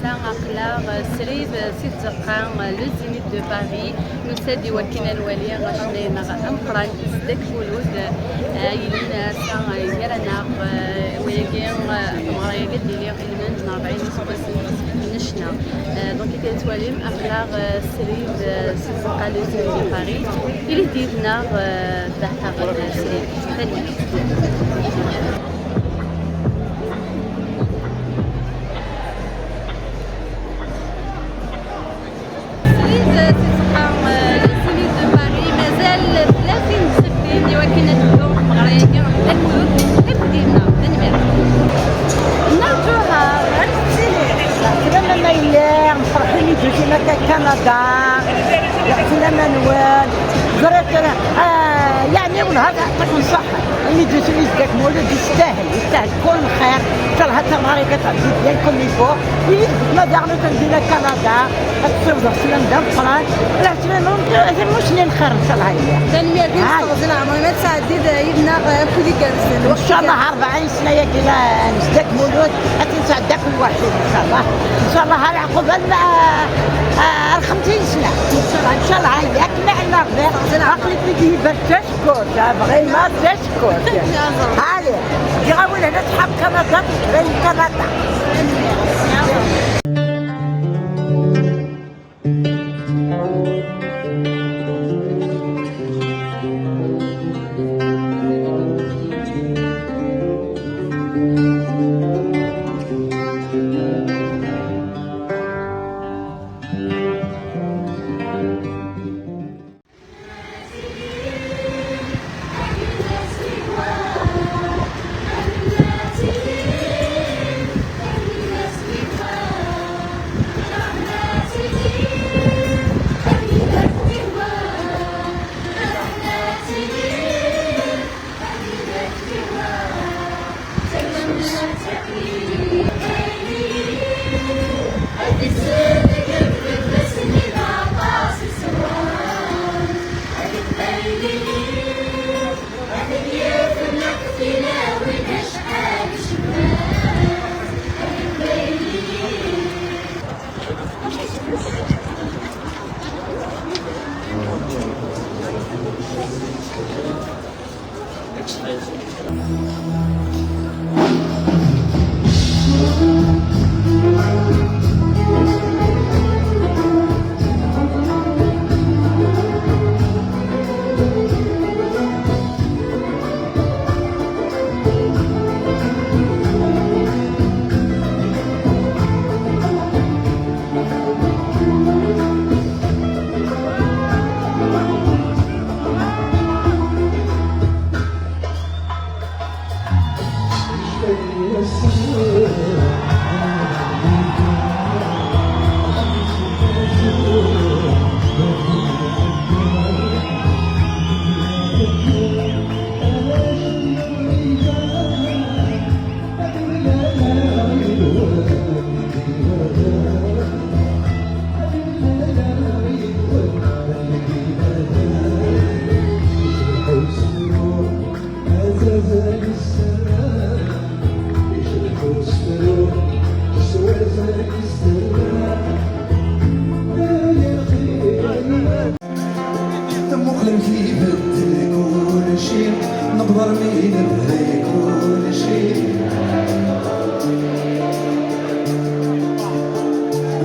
Saint-Raclard, Sriv, Sitzakan, le Zénith de Paris, نسد وكنا الولي غشنا أمقران إصدق فلود يلنا سان يرنا ويجين مغاية قد اللي علمنا نابعين سبس نشنا دونك كتواليم أخلاق سريف سيزقا لو زينيت دو باري اللي ديرنا تحت سريف ثاني كندا يعطينا منوال زرت يعني ونهار يعطيكم الصحة اللي جيتو يزدك مولود يستاهل كل خير ترها تماريكا تعزيز ديالكم يفوق ما داغلو تنزينا كندا تصوض سلام دام فران لا تمام مش نخير ان شاء الله هي تنمية ديال الصوزنا عمرنا تساعديد يبنا كودي كارسل ان شاء الله 40 سنة يا كلا نزدك مولود حتنساعدك كل واحد ان شاء الله هل عقبال 50 سنة ان شاء الله هياك معنا غير عقلي بدي تشكر بغي ما تشكر هالي جاول هنا تحب كندا غير كندا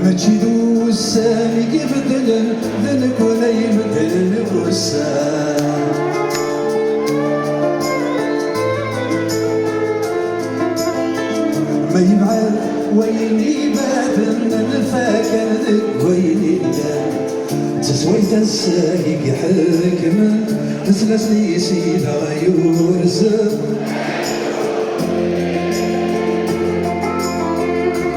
مجدو السامي يبدل ذنك ولا يبدل الوسام ما يبعد وين يبادن الفاكر ذك وين يبدل تسويت السايق يحكم تسلس لي سيدا يورزم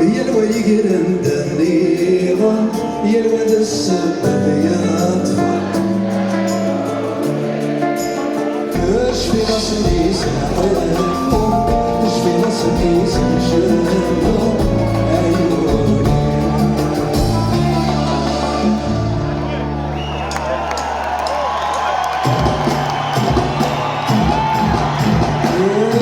يا الويقر عند النيران يا الواد السبب يا طفل اش في راسي سنحبهم اش في راسي سنشربهم عيوني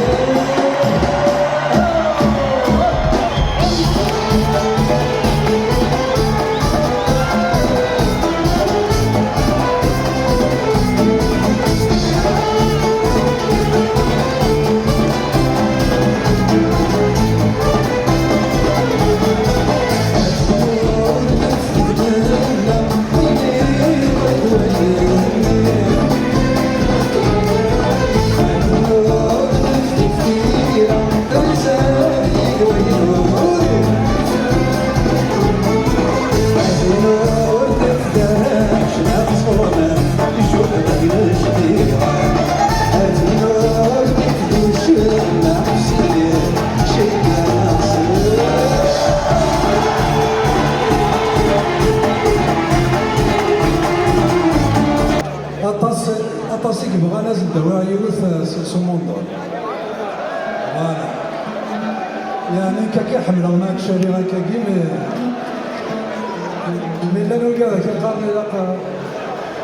son monde. Voilà. يعني كاكي حمل هناك شريعة كاكي من لا نلقى ذاك القرن لقى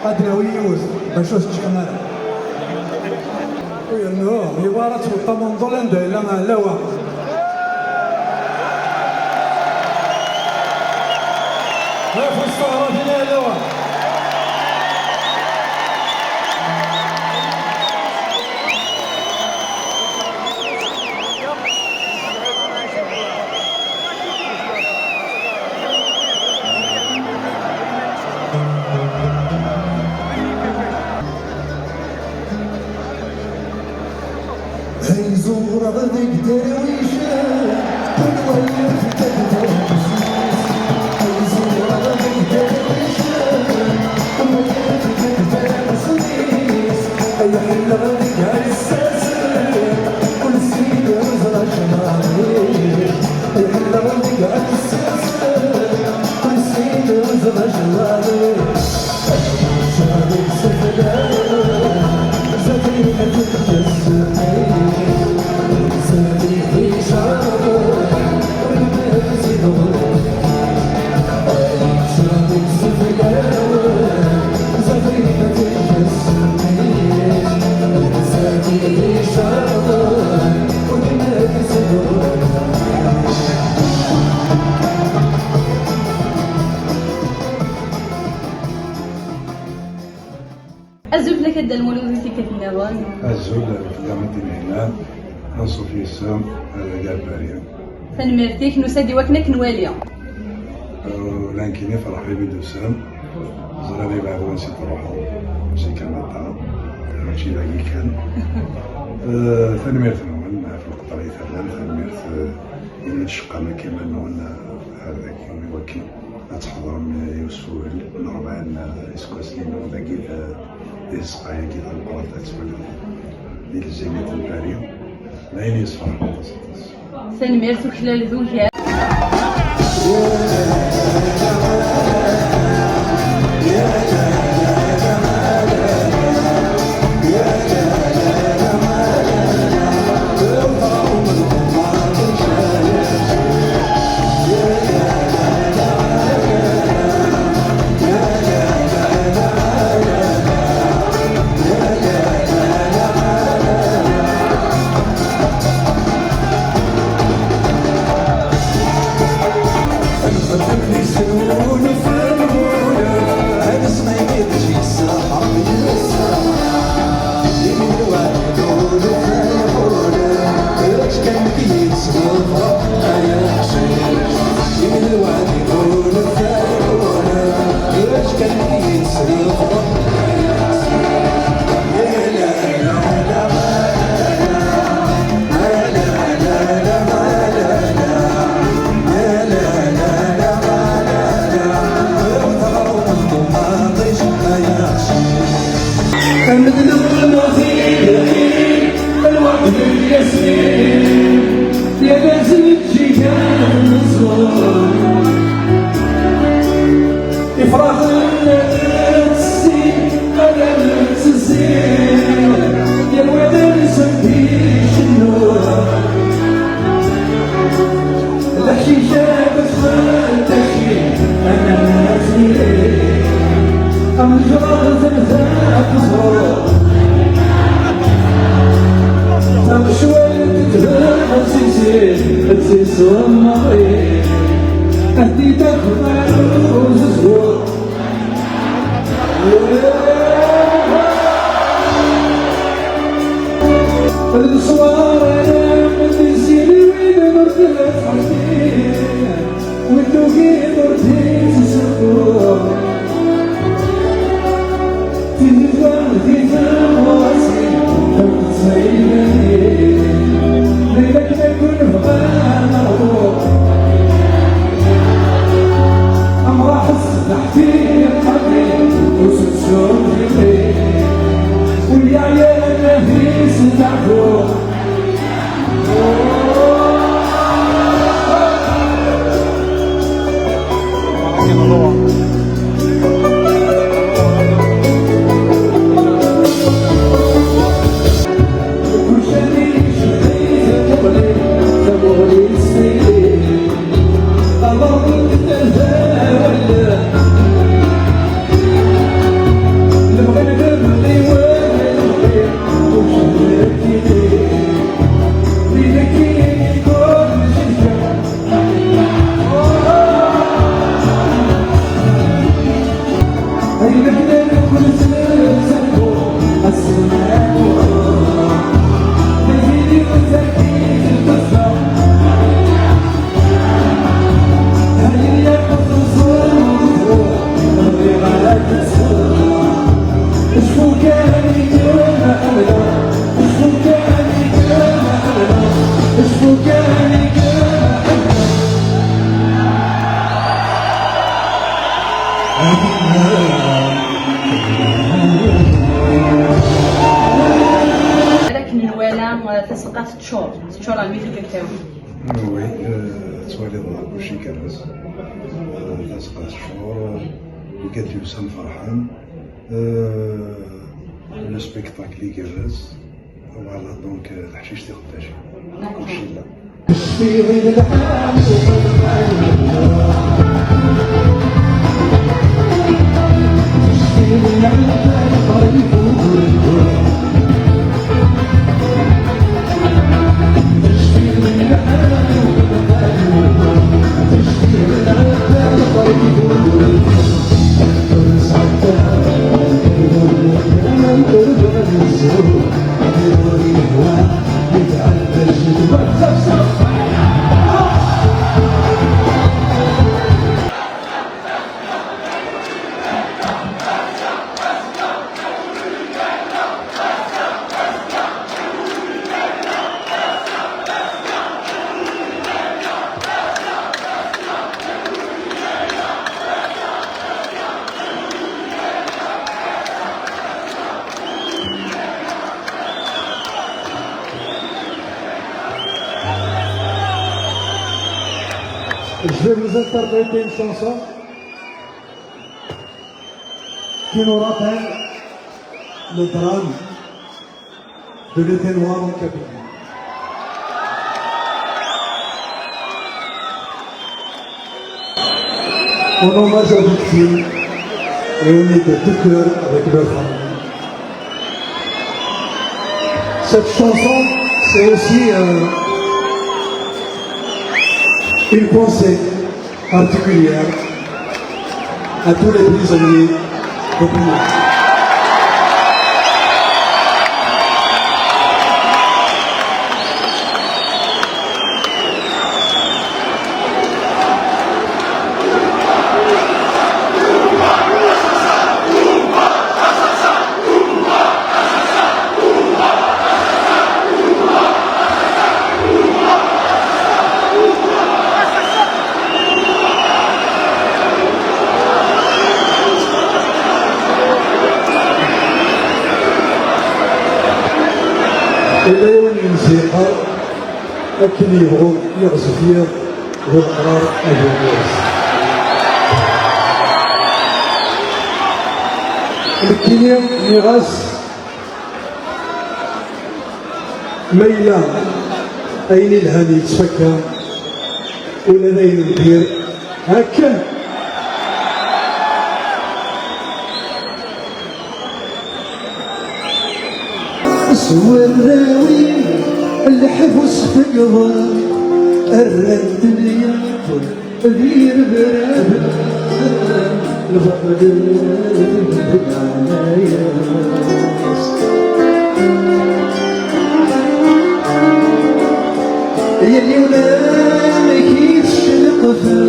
أدنى ويوث باش تشحنا ويرنو يبارات وطمن ظلن ده لما لوا لا في الصحراء هنا لوا هاي زورة غاديك درويشة ونولي في تكتر بسيس هاي زورة غاديك درويشة ونولي في تكتر بسيس هاي حلة غاديك عالساسة والسيد وزرع جمالي هاي حلة غاديك عالساسة والسيد وزرع جمالي شعبك سفلان زفينة الجسد أزول لك هذا المولود في كتناوان الزول في مدينة نصف يسام جاباريا فنمرتيك نسادي وكنك نواليا لكن فرحي بدوسام زرالي بعد ونسيت روحه ماشي كان مطعم ماشي باقي كان فنمرت نون في القطري ثلاث فنمرت من الشقامة كما نون هذاك يوكي أتحضر من يوسف نورمال إسكواسلين وذاكي إسقايا كذا القرى تسمى للجامعة البارية لا يصفر فنمرت خلال ذوك واليا يا نفيس تعفو لكن الوالد تسقط تشور الميوزيك تاعو. وي توالي كلشي كرز تسقى الشهور وكانت يوسم فرحان لو سبيكتاكل اللي كرز فوالا دونك الحشيش تاع قداشي كلشي لا Je vais vous interpréter une chanson qui nous rappelle le drame de l'été noir en Kabylie. En hommage aux victimes réunies de tout cœur avec leurs familles. Cette chanson, c'est aussi une pensée particulière à tous les prisonniers populaires. إلا يولي الموسيقى لكن يبغوا يغزو فيها هو القرار أبو الناس. الكينيا ميراث ميلة أين الهاني يتفكى ولا ذين الدير هكا سوى الراوي الحفظ في قضاء الرد الدنيا غير برابر البحر على ياس يا اليوم كيف القفا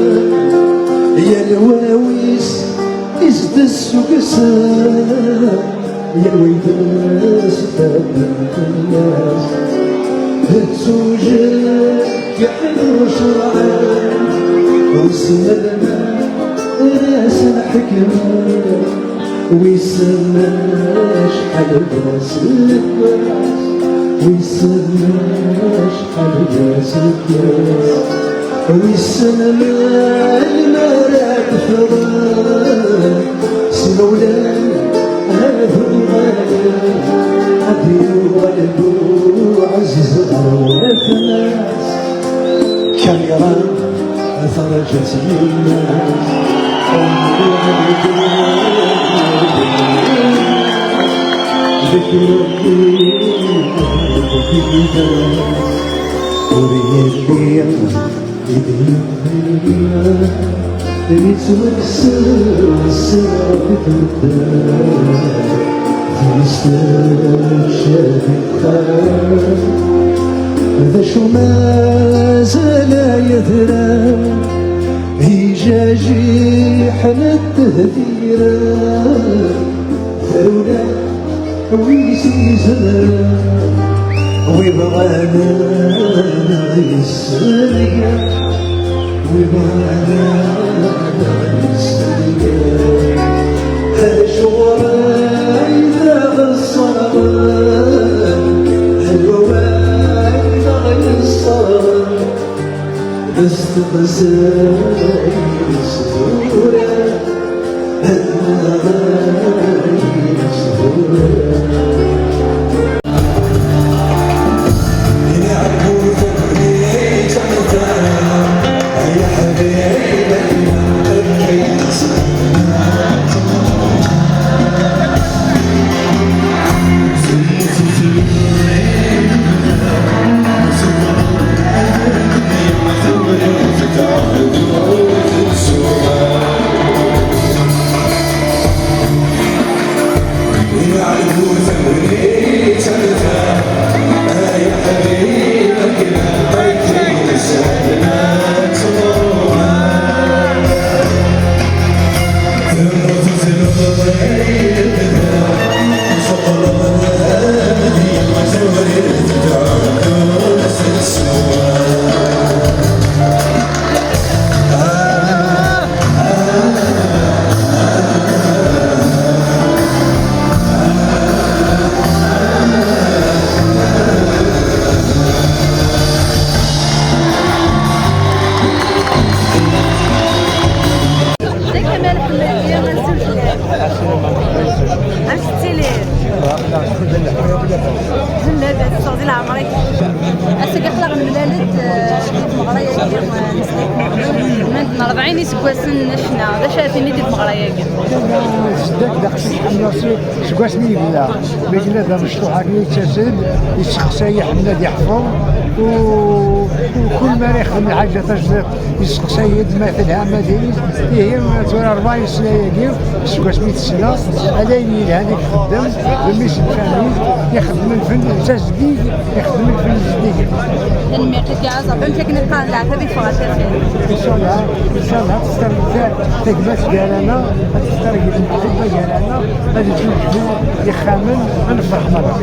يا الواويس ازد السكسان يا الويداس تابت الناس هتسوجد يحلو شرعان وسلنا راس الحكمة ويسلنا شحال راس الكاس ويسلنا شحال راس الكاس ويسلنا المرات فران سنولان هذا الغالي عدي ولدو عزيز الناس كان يرى فرجت الناس ذكرني وريني يتوكسر السراب بالدار تيستر شافي الخير ذا شو ما زال يدرى هيجاجي حنا التهديرة ثرونا ويسي زمان ويبغانا يسرقه وبانا يسرقه هالشوارع الصرمان الوباء الصرمان بس تقسي صدوره من 40 سكواسن نشنا دا شايفين ندير مغرايا كاع صدق داكشي حنا سكواسني بلا بلا دا مشروع هكا يتسد يسقسي حنا يحفظ وكل ما يخدم الحاجه تجد يسقسي يد مثلها مدينه هي 40 سنه ياكي سكواسني السنه هذا هذيك خدام بميس الفني يخدم الفن تجديد يخدم الفن الجديد الميقات كاع صافي انت كنبقى نلعب في فراشات ان شاء الله تستر تكبات ديالنا تستر المحبه ديالنا غادي تكون يخامن غنفرح مرة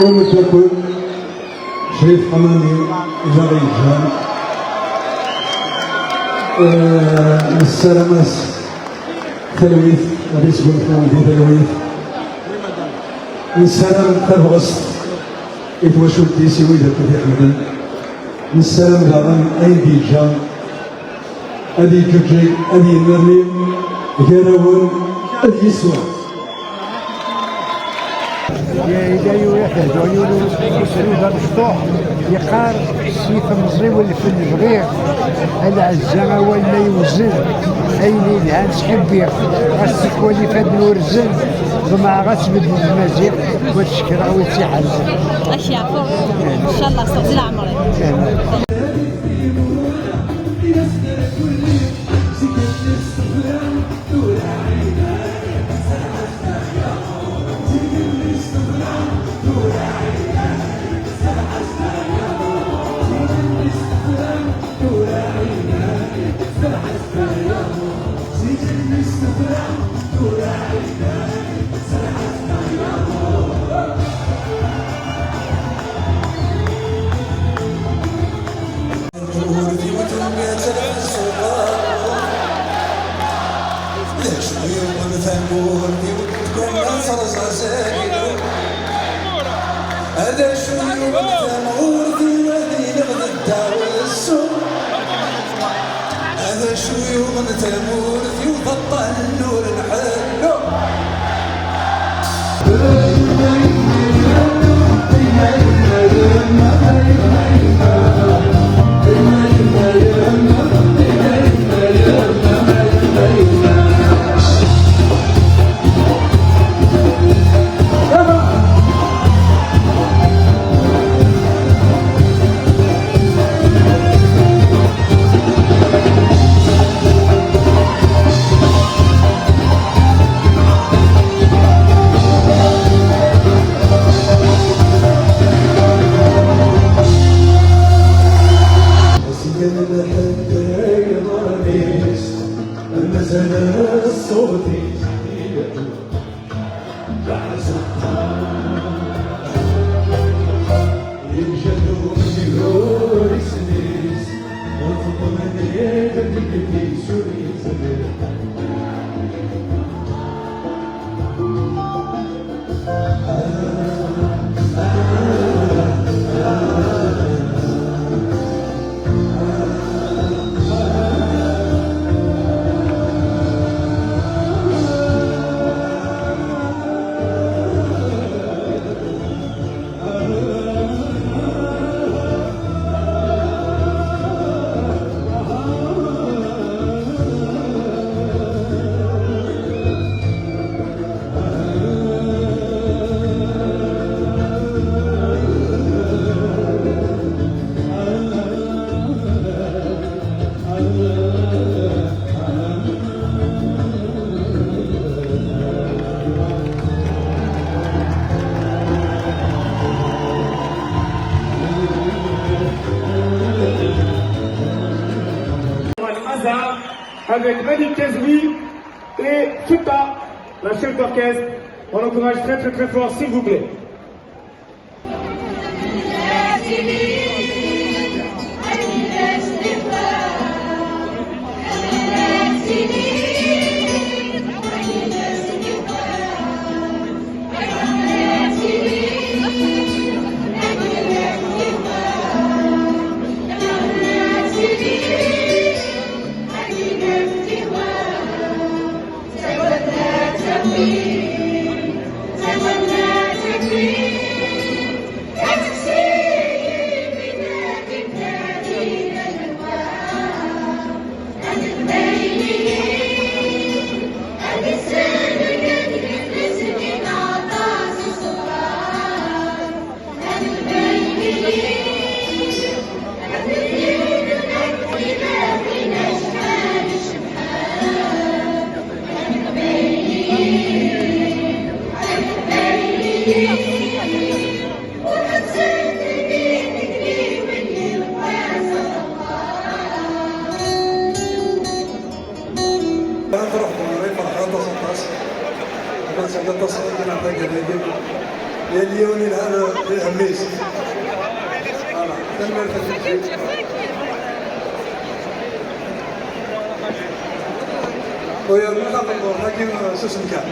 ومتاكل شريف حماني إلى غيجان السلامات تلويث غادي تقول في تلويث السلام تبغص إتواشو الديسي ويدا كثير حمدان السلام داغن أيدي جان أدي جوجي أدي مرليم جراون أدي سوا إذا يحتاج يسري هذا الشطوح يقار السيف المصري واللي في البغير العزة ولا يوزن أيني لها نسحب بيه غاسكولي فهاد الورزن ومع غتبدل المزيق وتشكرا وتحل اش يعفو ان شاء الله استغفر عمري هذا شو يوم ثمور في وادي الغد والسوق هذا شو يوم ثمور في وضط النور الحلو Avec Malik Kazmi et Souta, la chef d'orchestre. On encourage très très très fort, s'il vous plaît. نروح فرحان تصل يا ليوني هذا العميس ويا ما تقدر لكن سوسن كان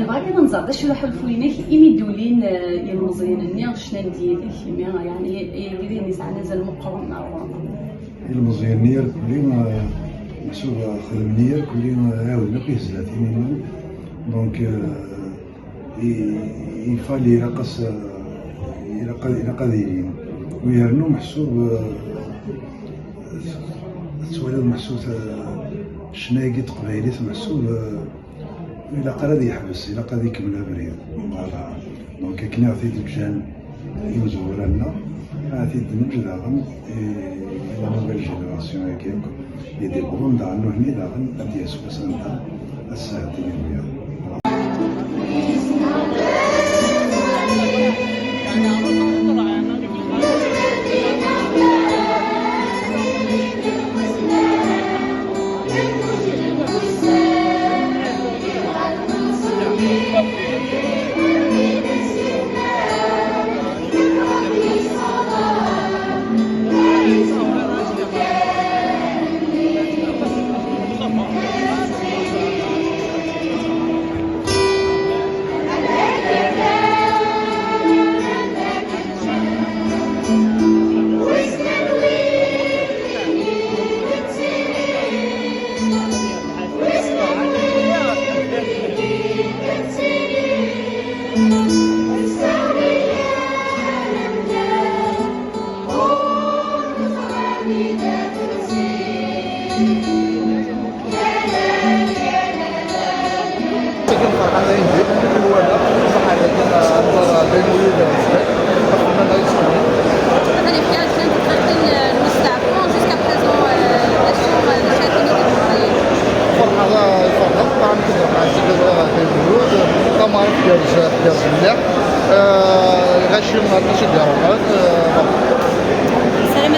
نبغى كذا نزرد شو حلفوا لينا إيمي دولين يمزين النيا شنو ديالك يعني يدير نسعى نزل مقرن أو المزيانير كلنا محسوبة خدمنير كلنا عاودنا فيه زلاتي منه دونك يفالي رقص إلى قديرين ويرنو محسوب سؤال محسوب شناقي تقبايلي محسوب إلا قراد يحبس إلا قراد يكمل بريد فوالا دونك كنا عطيت البجان يمزور لنا عطيت نمج داغن إلى نوفيل جينيراسيون هكاك يديرون داغن هني داغن غادي يسوى سنة الساعة اليومية. سلامة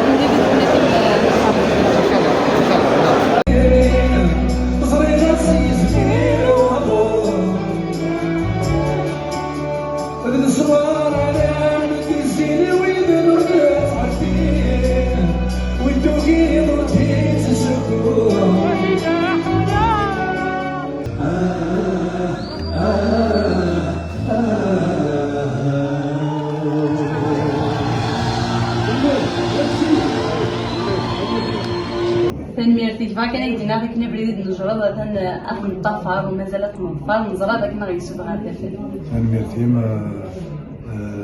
تنميرتي فاكن دينا ذاك نبريد نجرد اخ نطفر ومازالت نطفر نزرى ذاك نغي يسوق غير داخل تنميرتي ما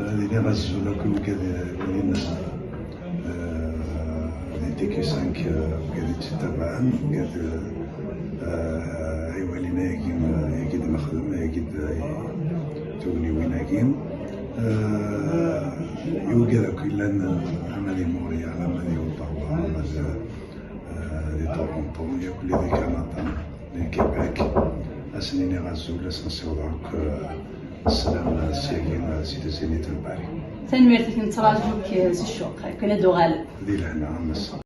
هذه غزوله كذا الناس ديكي 5 قاعد تتابعن قاعد عيوالينا يجد مخدم يجد توني وين يجيم يوجد كلنا عملي موري على عملي وطاوة عمل دي طورنطو ياكل دي كندا دي كيباك اسنيني غزولة سنسيوضاك السلام السياقين سيدي زينيت الباري تنميرتي نتراجوك سي الشوق كنا دو غالب دي لهنا عمس